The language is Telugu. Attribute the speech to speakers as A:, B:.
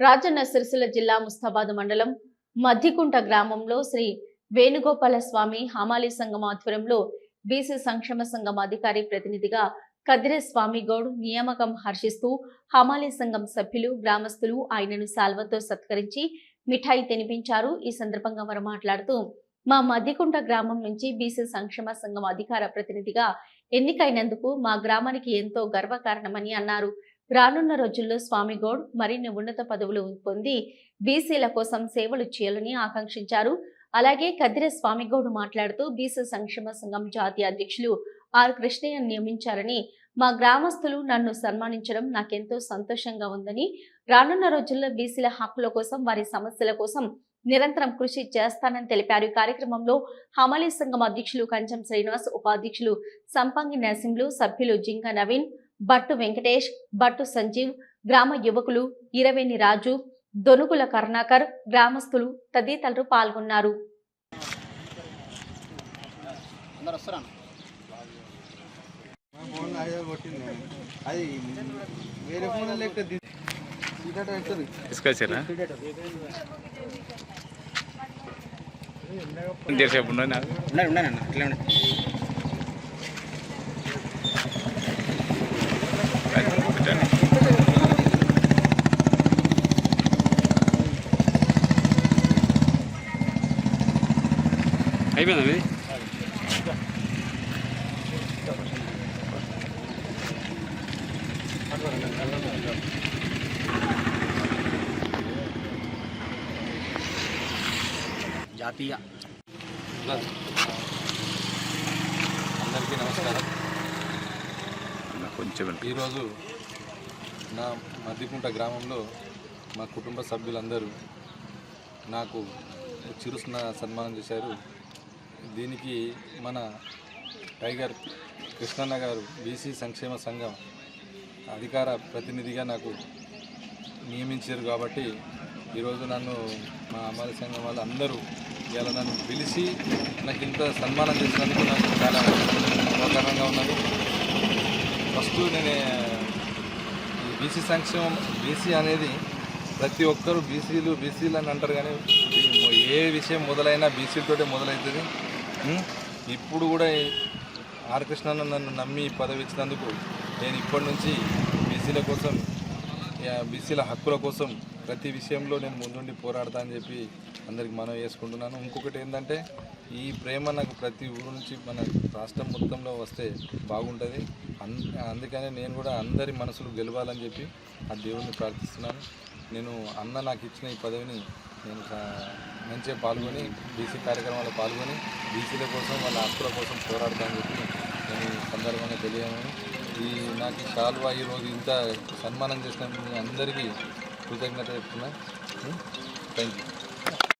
A: రాజన్న సిరిసిల్ల జిల్లా ముస్తాబాద్ మండలం మద్దికుంట గ్రామంలో శ్రీ వేణుగోపాల స్వామి హమాలి సంఘం ఆధ్వర్యంలో బీసీ సంక్షేమ సంఘం అధికారి ప్రతినిధిగా కదిరే స్వామి గౌడ్ నియామకం హర్షిస్తూ హమాలి సంఘం సభ్యులు గ్రామస్తులు ఆయనను సాల్వతో సత్కరించి మిఠాయి తినిపించారు। ఈ సందర్భంగా వారు మాట్లాడుతూ మా మద్దికుంట గ్రామం నుంచి బీసీ సంక్షేమ సంఘం అధికార ప్రతినిధిగా ఎన్నికైనందుకు మా గ్రామానికి ఎంతో గర్వకారణమని అన్నారు। రానున్న రోజుల్లో స్వామి గౌడ్ మరిన్ని ఉన్నత పదవులు పొంది బీసీల కోసం సేవలు చేయాలని ఆకాంక్షించారు। అలాగే కదిరే స్వామి గౌడ్ మాట్లాడుతూ బీసీ సంక్షేమ సంఘం జాతీయ అధ్యక్షులు ఆర్ కృష్ణయ్య నియమించారని, మా గ్రామస్తులు నన్ను సన్మానించడం నాకెంతో సంతోషంగా ఉందని, రానున్న రోజుల్లో బీసీల హక్కుల కోసం వారి సమస్యల కోసం నిరంతరం కృషి చేస్తానని తెలిపారు। ఈ కార్యక్రమంలో హమాలి సంఘం అధ్యక్షులు కంచం శ్రీనివాస్, ఉపాధ్యక్షులు సంపంగి నరసింహులు, సభ్యులు జింక నవీన్, బట్టు వెంకటేష్, బట్టు సంజీవ్, గ్రామ యువకులు ఇరవేని రాజు, దొనుగుల కరుణాకర్, గ్రామస్తులు తదితరులు పాల్గొన్నారు।
B: అయిపోయింది
C: జాతీయ అందరికీ నమస్కారం। ఈరోజు నా మద్దికుంట గ్రామంలో మా కుటుంబ సభ్యులందరూ నాకు చిరు సన్మానం చేశారు। దీనికి మన టైగర్ కృష్ణన్న గారు బీసీ సంక్షేమ సంఘం అధికార ప్రతినిధిగా నాకు నియమించారు కాబట్టి ఈరోజు నన్ను మా అమలు సంఘం వాళ్ళు అందరూ ఇలా నన్ను పిలిచి నాకు ఇంత సన్మానం చేసినందుకు నాకు చాలా గర్వకారణంగా ఉన్నది। ఫస్ట్ నేను ఈ బీసీ సంక్షేమం బీసీ అనేది ప్రతి ఒక్కరూ బీసీలు అని అంటారు, కానీ ఏ విషయం మొదలైనా బీసీలతోటే మొదలవుతుంది। ఇప్పుడు కూడా ఆర్ కృష్ణన్న నన్ను నమ్మి పదవి ఇచ్చినందుకు నేను ఇప్పటి నుంచి బీసీల కోసం, బీసీల హక్కుల కోసం ప్రతి విషయంలో నేను ముందుండి పోరాడతా అని చెప్పి అందరికి మనవి చేసుకుంటున్నాను। ఇంకొకటి ఏంటంటే ఈ ప్రేమ నాకు ప్రతి ఊరు నుంచి మన రాష్ట్రం మొత్తంలో వస్తే బాగుంటుంది। అందుకనే నేను కూడా అందరి మనసులు గెలవాలని చెప్పి ఆ దేవుడిని ప్రార్థిస్తున్నాను। నేను అన్న నాకు ఇచ్చిన ఈ పదవిని నేను మంచిగా పాల్గొని బీసీ కార్యక్రమాల్లో పాల్గొని బీసీల కోసం వాళ్ళ హక్కుల కోసం పోరాడతానని చెప్పి నేను ఈ సందర్భంగా తెలియమని నాకు కాలువ ఈరోజు ఇంత సన్మానం చేసిన మీ అందరికీ కృతజ్ఞత చెప్తున్నా। Thank you.